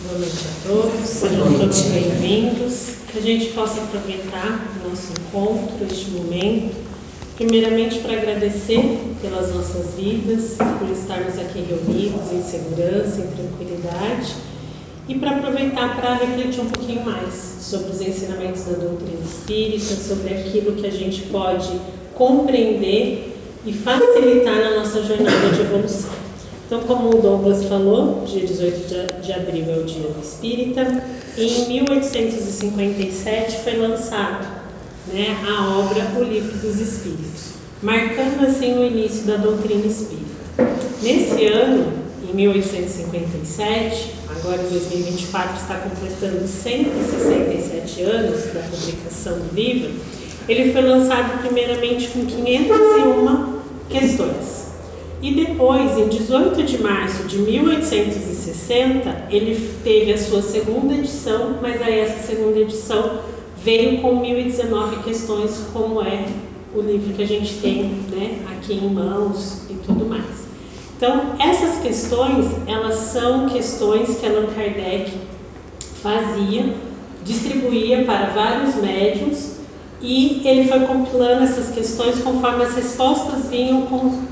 Boa noite a todos, sejam todos bem-vindos. Que a gente possa aproveitar o nosso encontro, este momento, primeiramente para agradecer pelas nossas vidas, por estarmos aqui reunidos em segurança, em tranquilidade, e para aproveitar para refletir um pouquinho mais sobre os ensinamentos da doutrina espírita, sobre aquilo que a gente pode compreender e facilitar na nossa jornada de evolução. Então, como o Douglas falou, dia 18 de abril é o Dia do Espírita, e em 1857 foi lançado, a obra O Livro dos Espíritos, marcando assim o início da doutrina espírita. Nesse ano, em 1857, agora em 2024 está completando 167 anos da publicação do livro, ele foi lançado primeiramente com 501 questões. E depois, em 18 de março de 1860, ele teve a sua segunda edição, mas aí essa segunda edição veio com 1019 questões, como é o livro que a gente tem, aqui em mãos e tudo mais. Então, essas questões, elas são questões que Allan Kardec fazia, distribuía para vários médiuns, e ele foi compilando essas questões conforme as respostas vinham com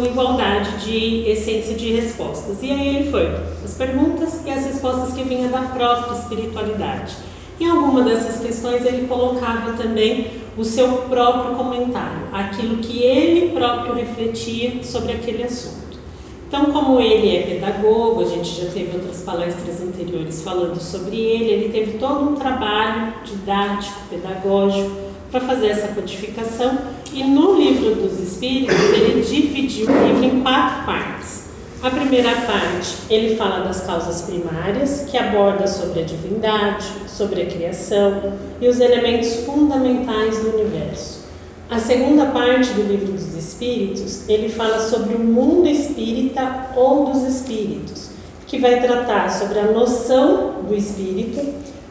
igualdade de essência de respostas. E aí ele foi as perguntas e as respostas que vinham da própria espiritualidade. Em alguma dessas questões ele colocava também o seu próprio comentário, aquilo que ele próprio refletia sobre aquele assunto. Então, como ele é pedagogo, a gente já teve outras palestras anteriores falando sobre ele teve todo um trabalho didático, pedagógico, para fazer essa codificação, e no Livro dos Espíritos ele dividiu o livro em 4 partes. A primeira parte ele fala das causas primárias, que aborda sobre a divindade, sobre a criação e os elementos fundamentais do universo. A segunda parte do Livro dos Espíritos ele fala sobre o mundo espírita ou dos espíritos, que vai tratar sobre a noção do espírito,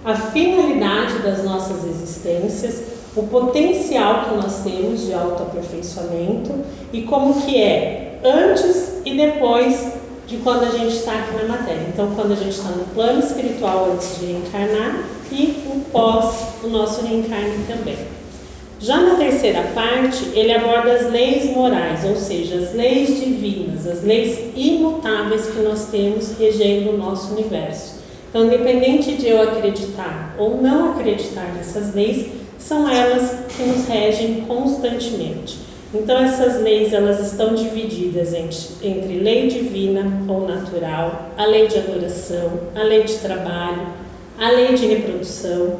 a finalidade das nossas existências, o potencial que nós temos de autoaperfeiçoamento e como que é antes e depois de quando a gente está aqui na matéria. Então, quando a gente está no plano espiritual antes de reencarnar e o pós o nosso reencarne também. Já na terceira parte, ele aborda as leis morais, ou seja, as leis divinas, as leis imutáveis que nós temos regendo o nosso universo. Então, independente de eu acreditar ou não acreditar nessas leis, são elas que nos regem constantemente. Então, essas leis elas estão divididas entre lei divina ou natural, a lei de adoração, a lei de trabalho, a lei de reprodução,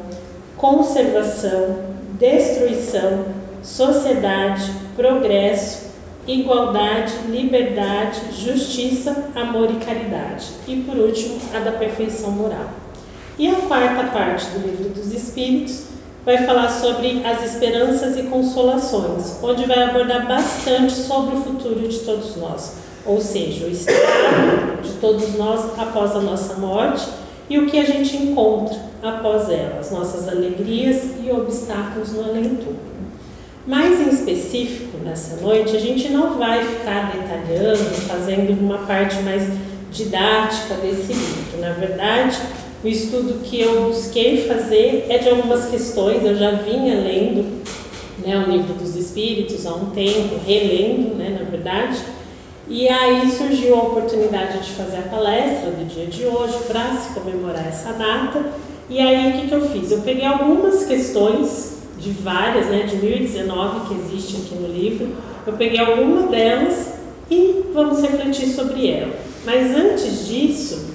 conservação, destruição, sociedade, progresso, igualdade, liberdade, justiça, amor e caridade. E, por último, a da perfeição moral. E a quarta parte do Livro dos Espíritos vai falar sobre as esperanças e consolações, onde vai abordar bastante sobre o futuro de todos nós, ou seja, o estado de todos nós após a nossa morte e o que a gente encontra após ela, as nossas alegrias e obstáculos no além-túmulo. Mais em específico, nessa noite, a gente não vai ficar detalhando, fazendo uma parte mais didática desse livro. Na verdade, o estudo que eu busquei fazer é de algumas questões. Eu já vinha lendo o Livro dos Espíritos há um tempo, relendo, na verdade, e aí surgiu a oportunidade de fazer a palestra do dia de hoje para se comemorar essa data. E aí o que eu fiz? Eu peguei algumas questões de várias, de 1019 que existe aqui no livro, eu peguei alguma delas e vamos refletir sobre ela. Mas antes disso,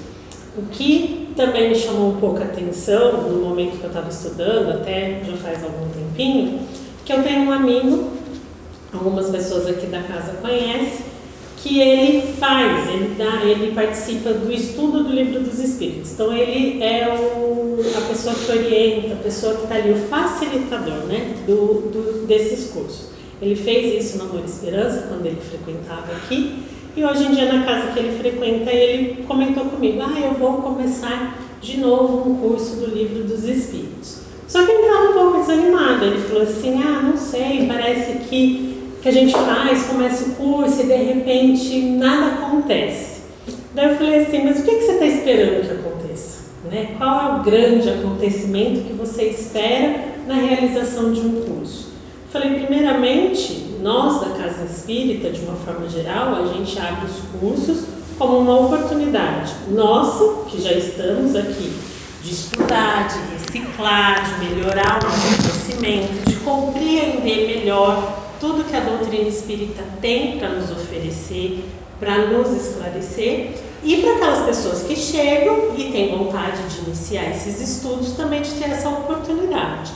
o que também me chamou um pouco a atenção no momento que eu estava estudando, até já faz algum tempinho, que eu tenho um amigo, algumas pessoas aqui da casa conhecem, que ele participa do estudo do Livro dos Espíritos. Então ele é a pessoa que orienta, a pessoa que está ali, o facilitador desses cursos. Ele fez isso no Amor e Esperança, quando ele frequentava aqui, e hoje em dia na casa que ele frequenta, ele comentou comigo, eu vou começar de novo um curso do Livro dos Espíritos. Só que ele estava um pouco desanimado, ele falou assim, não sei, parece que a gente começa o curso e de repente nada acontece. Daí eu falei assim, mas o que você está esperando que aconteça? né? Qual é o grande acontecimento que você espera na realização de um curso? Falei, primeiramente, nós da Casa Espírita, de uma forma geral, a gente abre os cursos como uma oportunidade nossa, que já estamos aqui, de estudar, de reciclar, de melhorar o nosso conhecimento, de compreender melhor tudo que a doutrina espírita tem para nos oferecer, para nos esclarecer, e para aquelas pessoas que chegam e têm vontade de iniciar esses estudos, também de ter essa oportunidade.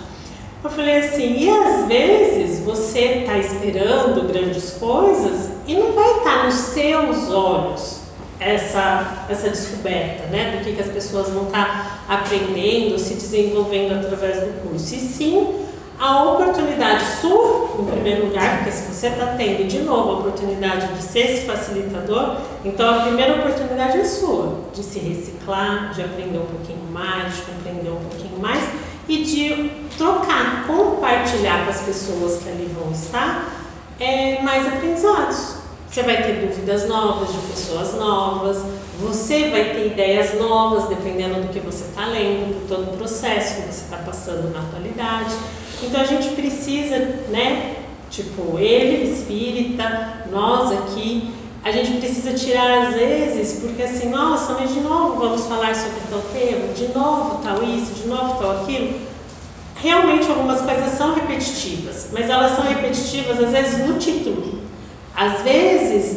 Eu falei assim, e às vezes você está esperando grandes coisas e não vai estar nos seus olhos essa descoberta, né, do que as pessoas vão estar aprendendo, se desenvolvendo através do curso. E sim, a oportunidade sua, em primeiro lugar, porque se você está tendo de novo a oportunidade de ser esse facilitador, então a primeira oportunidade é sua, de se reciclar, de aprender um pouquinho mais, de compreender um pouquinho mais e de trocar, compartilhar com as pessoas que ali vão estar mais aprendizados. Você vai ter dúvidas novas de pessoas novas, você vai ter ideias novas dependendo do que você está lendo, de todo o processo que você está passando na atualidade. Então a gente precisa, né, tipo ele, espírita, nós aqui, a gente precisa tirar às vezes, porque assim, nossa, mas de novo vamos falar sobre tal tema, de novo tal isso, de novo tal aquilo. Realmente algumas coisas são repetitivas, mas elas são repetitivas às vezes no título, às vezes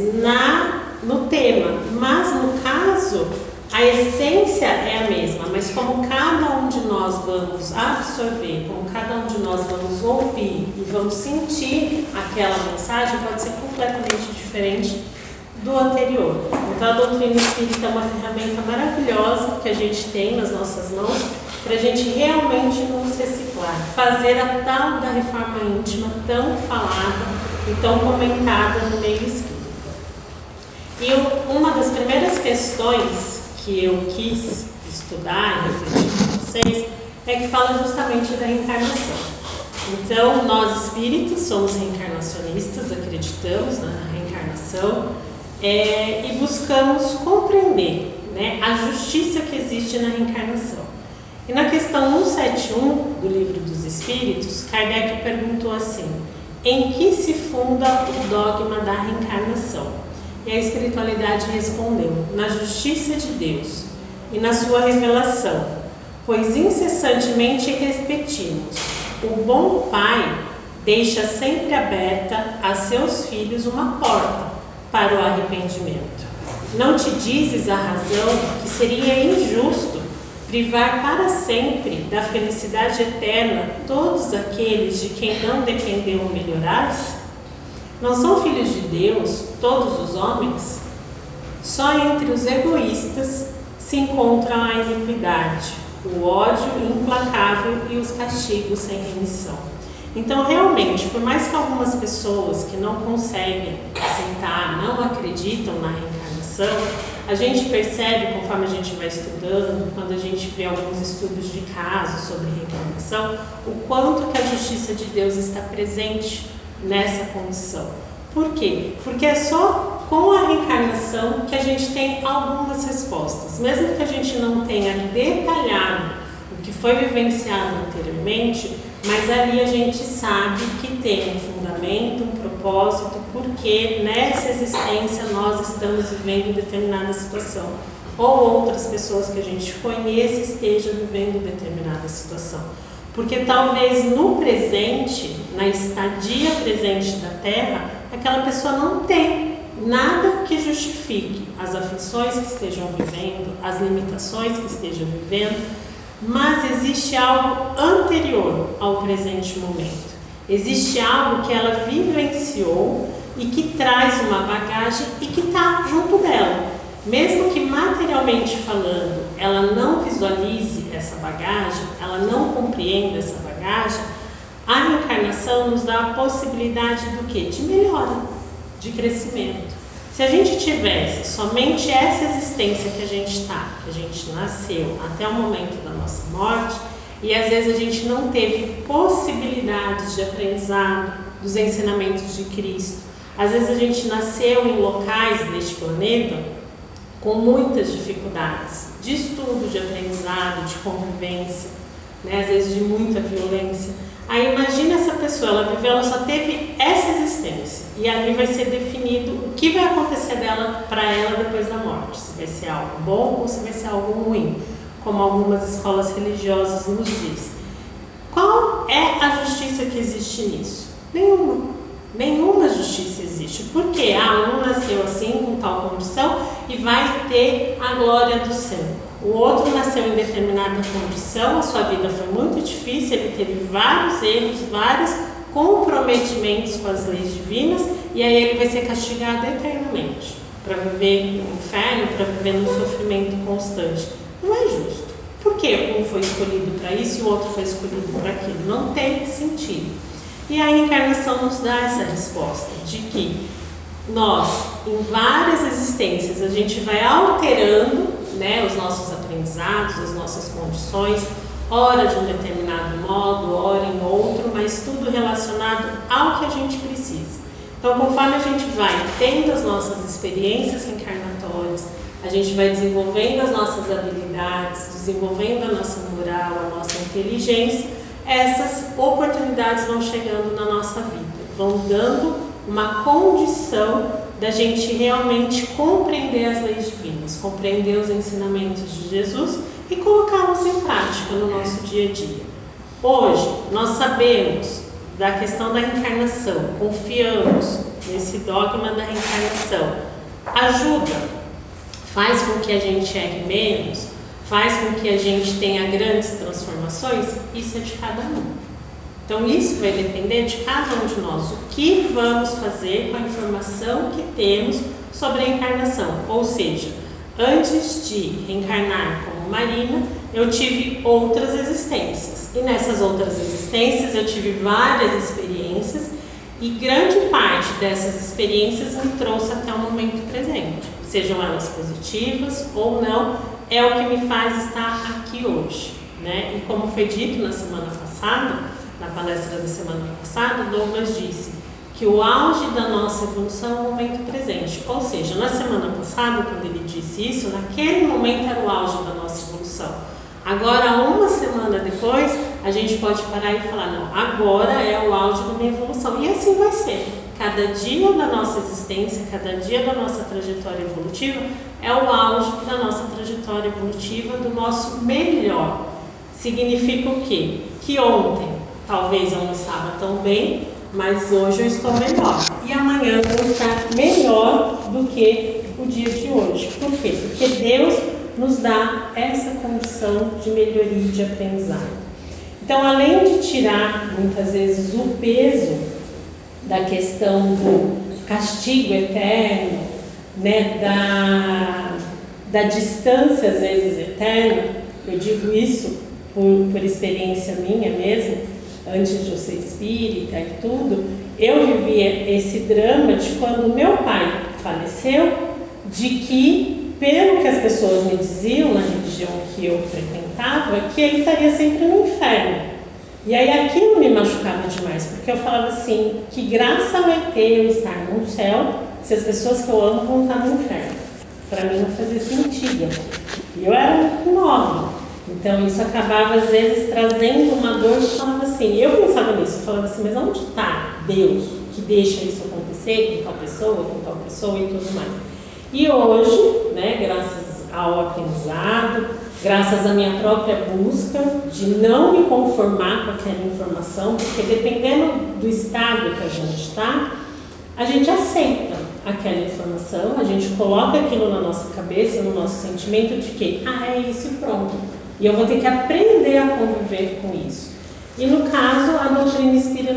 no tema, mas no caso a essência é a mesma, mas como cada um de nós vamos absorver, como cada um de nós vamos ouvir e vamos sentir aquela mensagem, pode ser completamente diferente do anterior. Então a doutrina espírita é uma ferramenta maravilhosa que a gente tem nas nossas mãos para a gente realmente nos reciclar, fazer a tal da reforma íntima tão falada e tão comentada no meio espírita. E uma das primeiras questões que eu quis estudar e refletir com vocês é que fala justamente da reencarnação. Então, nós espíritos somos reencarnacionistas, acreditamos na reencarnação e buscamos compreender, né, a justiça que existe na reencarnação. E na questão 171 do Livro dos Espíritos, Kardec perguntou assim: em que se funda o dogma da reencarnação? E a espiritualidade respondeu: na justiça de Deus e na sua revelação, pois incessantemente repetimos: o bom Pai deixa sempre aberta a seus filhos uma porta para o arrependimento. Não te dizes a razão que seria injusto privar para sempre da felicidade eterna todos aqueles de quem não dependeu melhorar-se? Não são filhos de Deus todos os homens? Só entre os egoístas se encontram a iniquidade, o ódio implacável e os castigos sem remissão. Então, realmente, por mais que algumas pessoas que não conseguem aceitar, não acreditam na reencarnação, a gente percebe, conforme a gente vai estudando, quando a gente vê alguns estudos de casos sobre reencarnação, o quanto que a justiça de Deus está presente nessa condição. Por quê? Porque é só com a reencarnação que a gente tem algumas respostas. Mesmo que a gente não tenha detalhado o que foi vivenciado anteriormente, mas ali a gente sabe que tem um fundamento, um propósito, porque nessa existência nós estamos vivendo determinada situação, ou outras pessoas que a gente conhece estejam vivendo determinada situação. Porque talvez no presente, na estadia presente da Terra, aquela pessoa não tem nada que justifique as aflições que estejam vivendo, as limitações que estejam vivendo, mas existe algo anterior ao presente momento. Existe algo que ela vivenciou e que traz uma bagagem e que está junto dela. Mesmo que materialmente falando, ela não visualize essa bagagem, ela não compreenda essa bagagem, a reencarnação nos dá a possibilidade do quê? De melhora, de crescimento. Se a gente tivesse somente essa existência que a gente está, que a gente nasceu até o momento da nossa morte, e às vezes a gente não teve possibilidades de aprendizado dos ensinamentos de Cristo, às vezes a gente nasceu em locais deste planeta com muitas dificuldades de estudo, de aprendizado, de convivência, né? Às vezes de muita violência. Aí imagina essa pessoa, ela viveu, ela só teve essa existência. E ali vai ser definido o que vai acontecer dela para ela depois da morte. Se vai ser algo bom ou se vai ser algo ruim, como algumas escolas religiosas nos dizem. Qual é a justiça que existe nisso? Nenhuma justiça existe. Por quê? Um nasceu assim, com tal condição, e vai ter a glória do céu. O outro nasceu em determinada condição, a sua vida foi muito difícil, ele teve vários erros, vários comprometimentos com as leis divinas, e aí ele vai ser castigado eternamente, para viver no inferno, para viver no sofrimento constante. Não é justo. Por que um foi escolhido para isso e o outro foi escolhido para aquilo? Não tem sentido. E a encarnação nos dá essa resposta, de que nós, em várias existências, a gente vai alterando, né, os nossos aprendizados, as nossas condições, ora de um determinado modo, ora em outro, mas tudo relacionado ao que a gente precisa. Então, conforme a gente vai tendo as nossas experiências encarnatórias, a gente vai desenvolvendo as nossas habilidades, desenvolvendo a nossa moral, a nossa inteligência, essas oportunidades vão chegando na nossa vida, vão dando uma condição da gente realmente compreender as leis divinas, compreender os ensinamentos de Jesus e colocá-los em prática no nosso dia a dia. Hoje, nós sabemos da questão da reencarnação, confiamos nesse dogma da reencarnação. Ajuda, faz com que a gente erre menos, faz com que a gente tenha grandes transformações, isso é de cada um. Então isso vai depender de cada um de nós, o que vamos fazer com a informação que temos sobre a encarnação. Ou seja, antes de reencarnar como Marina, eu tive outras existências. E nessas outras existências eu tive várias experiências e grande parte dessas experiências me trouxe até o momento presente. Sejam elas positivas ou não, é o que me faz estar aqui hoje, né? E como foi dito na semana passada, na palestra da semana passada, Douglas disse que o auge da nossa evolução é o momento presente. Ou seja, na semana passada, quando ele disse isso, naquele momento era o auge da nossa evolução. Agora, uma semana depois, a gente pode parar e falar, não, agora é o auge da minha evolução. E assim vai ser. Cada dia da nossa existência, cada dia da nossa trajetória evolutiva é o auge da nossa trajetória evolutiva, do nosso melhor. Significa o quê? Que ontem talvez eu não estava tão bem, mas hoje eu estou melhor. E amanhã eu vou estar melhor do que o dia de hoje. Por quê? Porque Deus nos dá essa condição de melhoria e de aprendizado. Então, além de tirar muitas vezes o peso da questão do castigo eterno, né, da distância às vezes eterna, eu digo isso por experiência minha mesmo, antes de eu ser espírita e tudo, eu vivia esse drama de quando meu pai faleceu, de que, pelo que as pessoas me diziam na religião que eu frequentava, que ele estaria sempre no inferno. E aí aquilo me machucava demais, porque eu falava assim, que graça vai ter eu estar no céu se as pessoas que eu amo vão estar no inferno. Para mim não fazia sentido. E eu era muito nova. Então isso acabava às vezes trazendo uma dor que falava assim, eu pensava nisso, eu falava assim, mas onde está Deus que deixa isso acontecer com tal pessoa e tudo mais. E hoje, né, graças ao aprendizado, graças à minha própria busca de não me conformar com aquela informação, porque dependendo do estado que a gente está, a gente aceita aquela informação, a gente coloca aquilo na nossa cabeça, no nosso sentimento de que, é isso e pronto. E eu vou ter que aprender a conviver com isso. E no caso, a doutrina espírita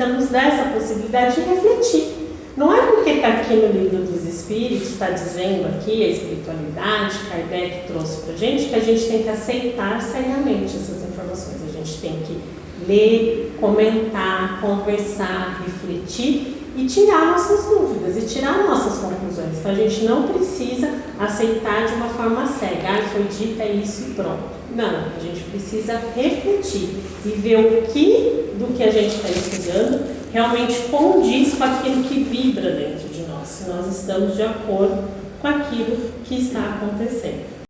nos dá essa possibilidade de refletir. Não é porque está aqui no livro dos Espíritos, está dizendo aqui a espiritualidade, Kardec trouxe para a gente, que a gente tem que aceitar cegamente essas informações. A gente tem que ler, comentar, conversar, refletir e tirar nossas dúvidas e tirar nossas conclusões. Então a gente não precisa aceitar de uma forma cega, foi dito, é isso e pronto. Não, a gente precisa refletir e ver o que do que a gente está estudando realmente condiz com aquilo que vibra dentro de nós, se nós estamos de acordo com com aquilo que está acontecendo.